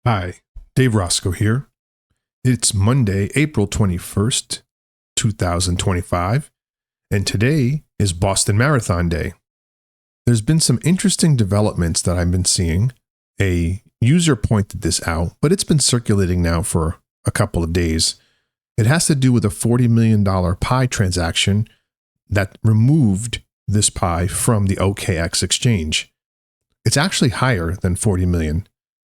Hi, Dave Roscoe here. It's Monday, April 21st, 2025, and today is Boston Marathon Day. There's been some interesting developments that I've been seeing. A user pointed this out, but it's been circulating now for a couple of days. It has to do with a $40 million pie transaction that removed this pie from the OKX exchange. It's actually higher than 40 million.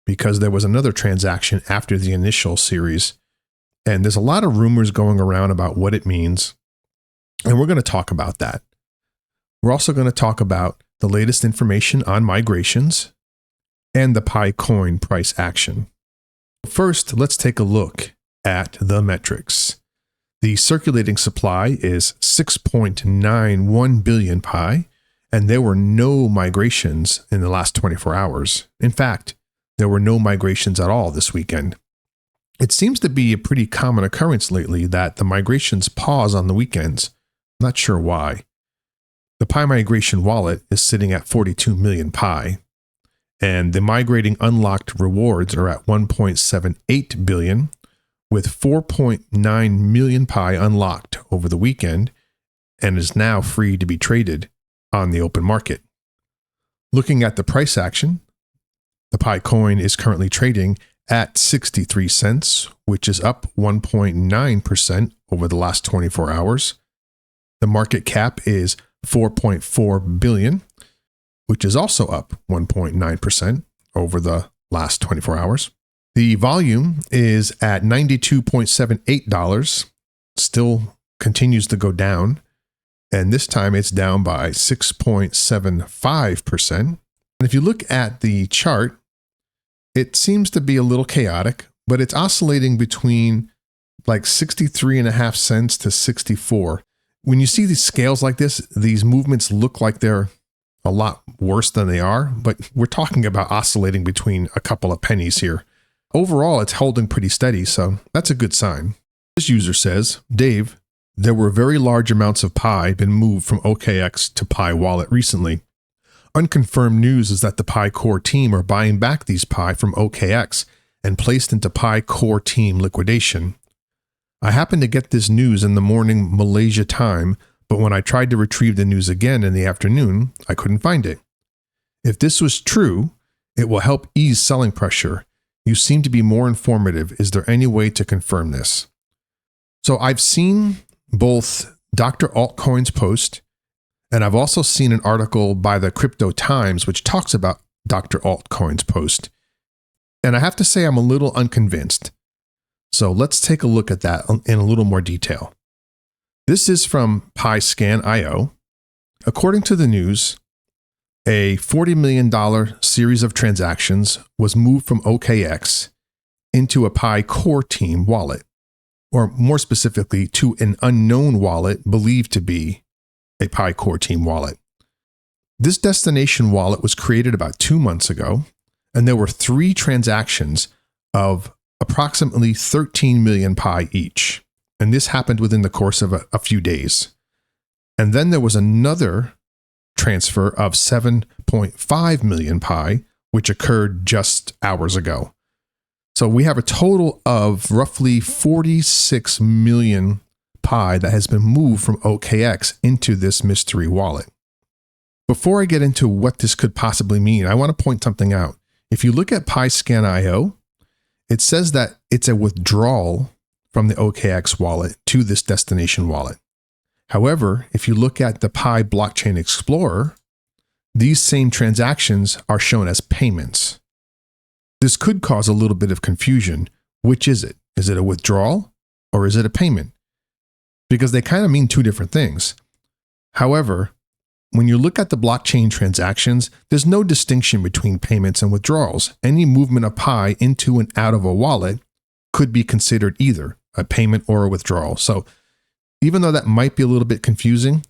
Because there was another transaction after the initial series. And there's a lot of rumors going around about what it means. And we're going to talk about that. We're also going to talk about the latest information on migrations and the Pi coin price action. First, let's take a look at the metrics. The circulating supply is 6.91 billion Pi, and there were no migrations in the last 24 hours. In fact, there were no migrations at all this weekend. It seems to be a pretty common occurrence lately that the migrations pause on the weekends. Not sure why. The Pi migration wallet is sitting at 42 million Pi, and the migrating unlocked rewards are at 1.78 billion, with 4.9 million Pi unlocked over the weekend and is now free to be traded on the open market. Looking at the price action, the Pi coin is currently trading at 63 cents, which is up 1.9% over the last 24 hours. The market cap is 4.4 billion, which is also up 1.9% over the last 24 hours. The volume is at $92.78, still continues to go down, and this time it's down by 6.75%. And if you look at the chart, it seems to be a little chaotic, but it's oscillating between like 63.5 cents to 64. When you see these scales like this, these movements look like they're a lot worse than they are, but we're talking about oscillating between a couple of pennies here. Overall, it's holding pretty steady, so that's a good sign. This user says, Dave, there were very large amounts of Pi been moved from OKX to Pi wallet recently. Unconfirmed news is that the Pi Core team are buying back these Pi from OKX and placed into Pi Core team liquidation. I happened to get this news in the morning Malaysia time, but when I tried to retrieve the news again in the afternoon, I couldn't find it. If this was true, it will help ease selling pressure. You seem to be more informative. Is there any way to confirm this? So I've seen both Dr. Altcoin's post, and I've also seen an article by the Crypto Times, which talks about Dr. Altcoin's post. And I have to say I'm a little unconvinced. So let's take a look at that in a little more detail. This is from PiScan.io. According to the news, a $40 million series of transactions was moved from OKX into a Pi Core team wallet, or more specifically to an unknown wallet believed to be a Pi Core team wallet. This destination wallet was created about 2 months ago, and there were 3 transactions of approximately 13 million Pi each. And this happened within the course of a few days. And then there was another transfer of 7.5 million Pi, which occurred just hours ago. So we have a total of roughly 46 million Pi that has been moved from OKX into this mystery wallet. Before I get into what this could possibly mean, I want to point something out. If you look at PiScan.io, it says that it's a withdrawal from the OKX wallet to this destination wallet. However, if you look at the Pi Blockchain Explorer, these same transactions are shown as payments. This could cause a little bit of confusion. Which is it? Is it a withdrawal or is it a payment? Because they kind of mean 2 different things. However, when you look at the blockchain transactions, there's no distinction between payments and withdrawals. Any movement of Pi into and out of a wallet could be considered either a payment or a withdrawal. So even though that might be a little bit confusing,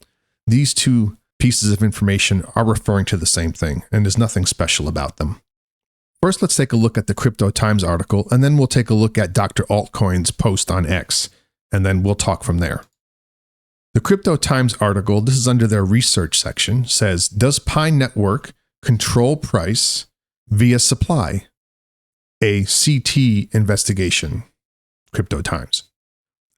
these 2 pieces of information are referring to the same thing, and there's nothing special about them. First, let's take a look at the Crypto Times article, and then we'll take a look at Dr. Altcoin's post on X, and then we'll talk from there. The Crypto Times article, this is under their research section, says, does pinetwork control price via supply? a CT investigation. Crypto Times.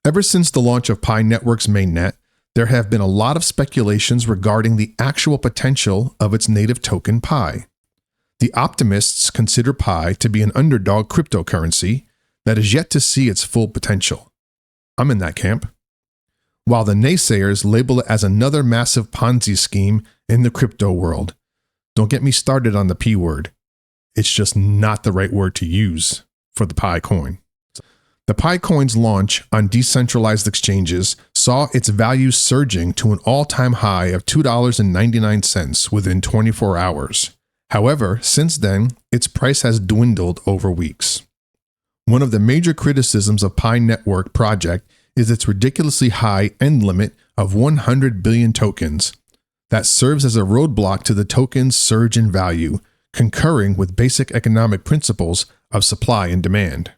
Ever since the launch of Pi Network's mainnet, there have been a lot of speculations regarding the actual potential of its native token Pi. The optimists consider Pi to be an underdog cryptocurrency that is yet to see its full potential. I'm in that camp. While the naysayers label it as another massive Ponzi scheme in the crypto world. Don't get me started on the P word. It's just not the right word to use for the Pi coin. The Pi coin's launch on decentralized exchanges saw its value surging to an all-time high of $2.99 within 24 hours. However, since then, its price has dwindled over weeks. One of the major criticisms of Pi Network project is its ridiculously high end limit of 100 billion tokens that serves as a roadblock to the token's surge in value, concurring with basic economic principles of supply and demand.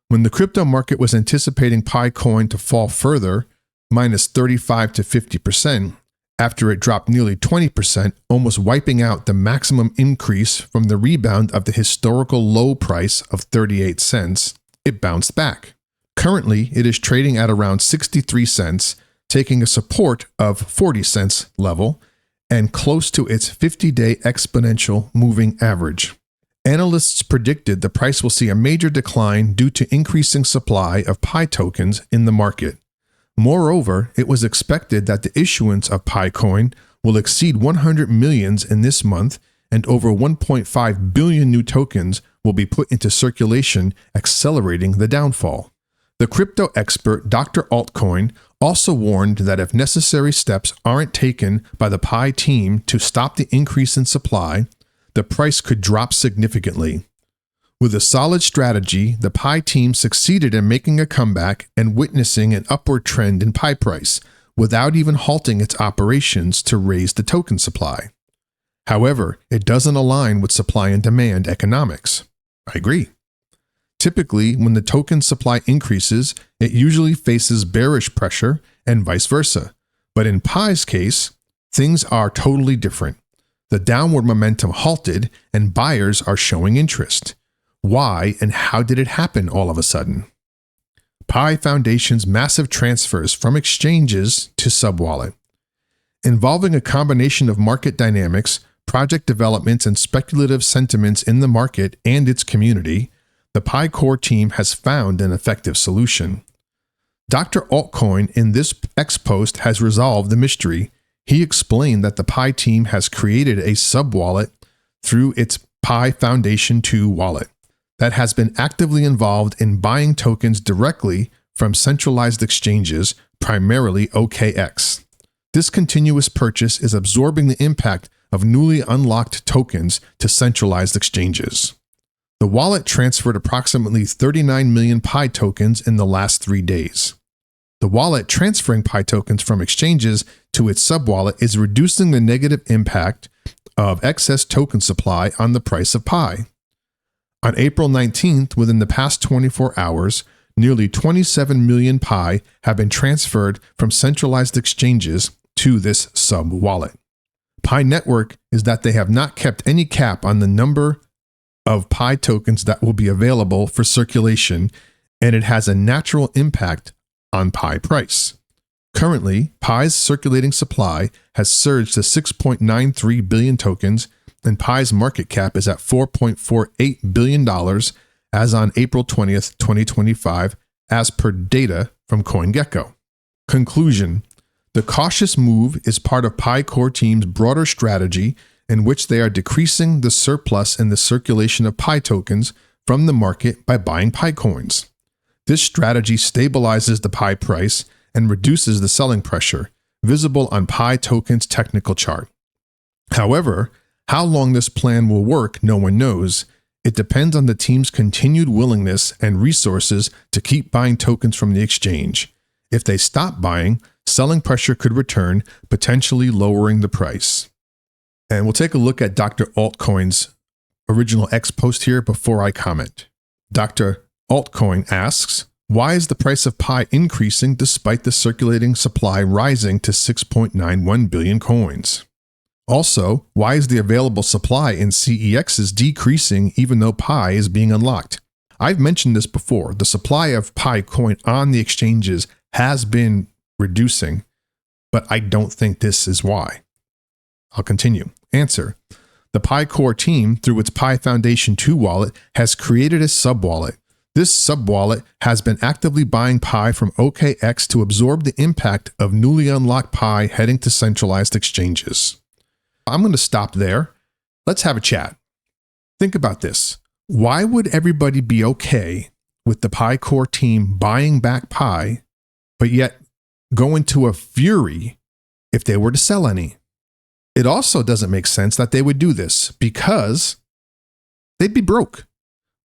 When the crypto market was anticipating Pi coin to fall further, minus 35 to 50%, after it dropped nearly 20%, almost wiping out the maximum increase from the rebound of the historical low price of 38 cents, it bounced back. Currently, it is trading at around 63 cents, taking a support of 40 cents level and close to its 50-day exponential moving average. Analysts predicted the price will see a major decline due to increasing supply of Pi tokens in the market. Moreover, it was expected that the issuance of Pi coin will exceed 100 million in this month, and over 1.5 billion new tokens will be put into circulation, accelerating the downfall. The crypto expert Dr. Altcoin also warned that if necessary steps aren't taken by the Pi team to stop the increase in supply, the price could drop significantly. With a solid strategy, the Pi team succeeded in making a comeback and witnessing an upward trend in Pi price, without even halting its operations to raise the token supply. However, it doesn't align with supply and demand economics. I agree. Typically, when the token supply increases, it usually faces bearish pressure and vice versa. But in Pi's case, things are totally different. The downward momentum halted and buyers are showing interest. Why and how did it happen all of a sudden? Pi Foundation's massive transfers from exchanges to subwallet. Involving a combination of market dynamics, project developments, and speculative sentiments in the market and its community, the Pi core team has found an effective solution. Dr. Altcoin in this X post has resolved the mystery. He explained that the Pi team has created a sub-wallet through its Pi Foundation 2 wallet that has been actively involved in buying tokens directly from centralized exchanges, primarily OKX. This continuous purchase is absorbing the impact of newly unlocked tokens to centralized exchanges. The wallet transferred approximately 39 million Pi tokens in the last 3 days. The wallet transferring Pi tokens from exchanges to its subwallet is reducing the negative impact of excess token supply on the price of Pi. On April 19th, within the past 24 hours, nearly 27 million Pi have been transferred from centralized exchanges to this sub-wallet. Pi Network is that they have not kept any cap on the number of Pi tokens that will be available for circulation, and it has a natural impact on Pi price. Currently, Pi's circulating supply has surged to 6.93 billion tokens, and Pi's market cap is at $4.48 billion as on April 20th, 2025, as per data from CoinGecko. Conclusion: the cautious move is part of Pi core team's broader strategy in which they are decreasing the surplus in the circulation of Pi tokens from the market by buying Pi coins. This strategy stabilizes the Pi price and reduces the selling pressure, visible on Pi token's technical chart. However, how long this plan will work, no one knows. It depends on the team's continued willingness and resources to keep buying tokens from the exchange. If they stop buying, selling pressure could return, potentially lowering the price. And we'll take a look at Dr. Altcoin's original X post here before I comment. Dr. Altcoin asks, why is the price of Pi increasing despite the circulating supply rising to 6.91 billion coins? Also, why is the available supply in CEXs decreasing even though Pi is being unlocked? I've mentioned this before. The supply of Pi coin on the exchanges has been reducing, but I don't think this is why. I'll continue. Answer. The Pi Core team, through its Pi Foundation 2 wallet, has created a sub-wallet. This sub-wallet has been actively buying Pi from OKX to absorb the impact of newly unlocked Pi heading to centralized exchanges. I'm going to stop there. Let's have a chat. Think about this. Why would everybody be okay with the Pi Core team buying back Pi, but yet go into a fury if they were to sell any? It also doesn't make sense that they would do this because they'd be broke.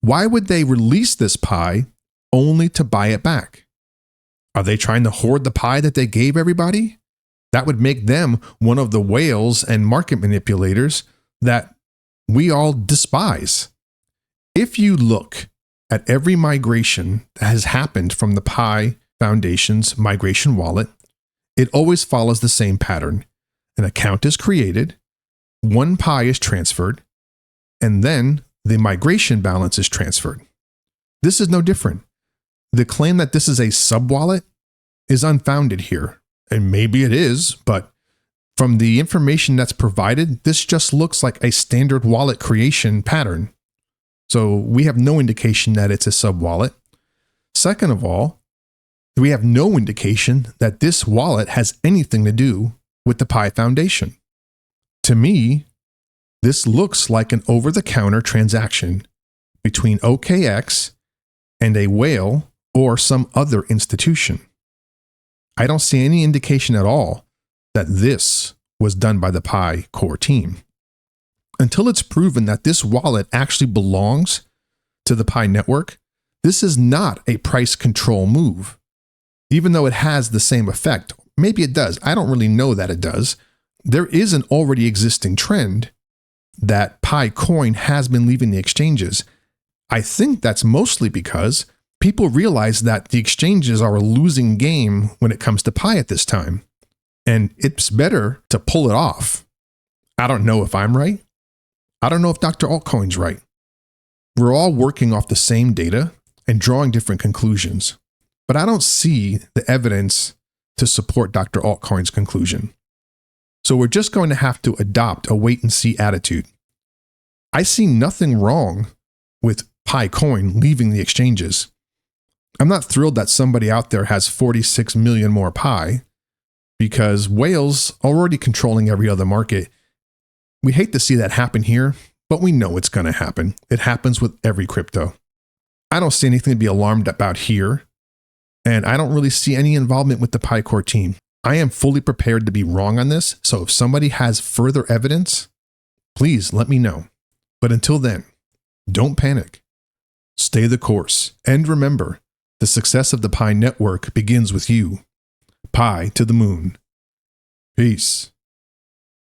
Why would they release this Pi only to buy it back? Are they trying to hoard the Pi that they gave everybody? That would make them one of the whales and market manipulators that we all despise. If you look at every migration that has happened from the Pi Foundation's migration wallet, it always follows the same pattern. An account is created, one Pi is transferred, and then the migration balance is transferred. This is no different. The claim that this is a sub-wallet is unfounded here. And maybe it is, but from the information that's provided, this just looks like a standard wallet creation pattern. So we have no indication that it's a sub-wallet. Second of all, we have no indication that this wallet has anything to do with the Pi Foundation. To me, this looks like an over-the-counter transaction between OKX and a whale or some other institution. I don't see any indication at all that this was done by the Pi Core team. Until it's proven that this wallet actually belongs to the Pi network, this is not a price control move. Even though it has the same effect, maybe it does. I don't really know that it does. There is an already existing trend that Pi coin has been leaving the exchanges. I think that's mostly because people realize that the exchanges are a losing game when it comes to Pi at this time. And it's better to pull it off. I don't know if I'm right. I don't know if Dr. Altcoin's right. We're all working off the same data and drawing different conclusions. But I don't see the evidence to support Dr. Altcoin's conclusion. So we're just going to have to adopt a wait-and-see attitude. I see nothing wrong with Pi coin leaving the exchanges. I'm not thrilled that somebody out there has 46 million more Pi because whales are already controlling every other market. We hate to see that happen here, but we know it's going to happen. It happens with every crypto. I don't see anything to be alarmed about here, and I don't really see any involvement with the Pi Core team. I am fully prepared to be wrong on this, so if somebody has further evidence, please let me know. But until then, don't panic. Stay the course. And remember, the success of the Pi network begins with you. Pi to the moon. Peace.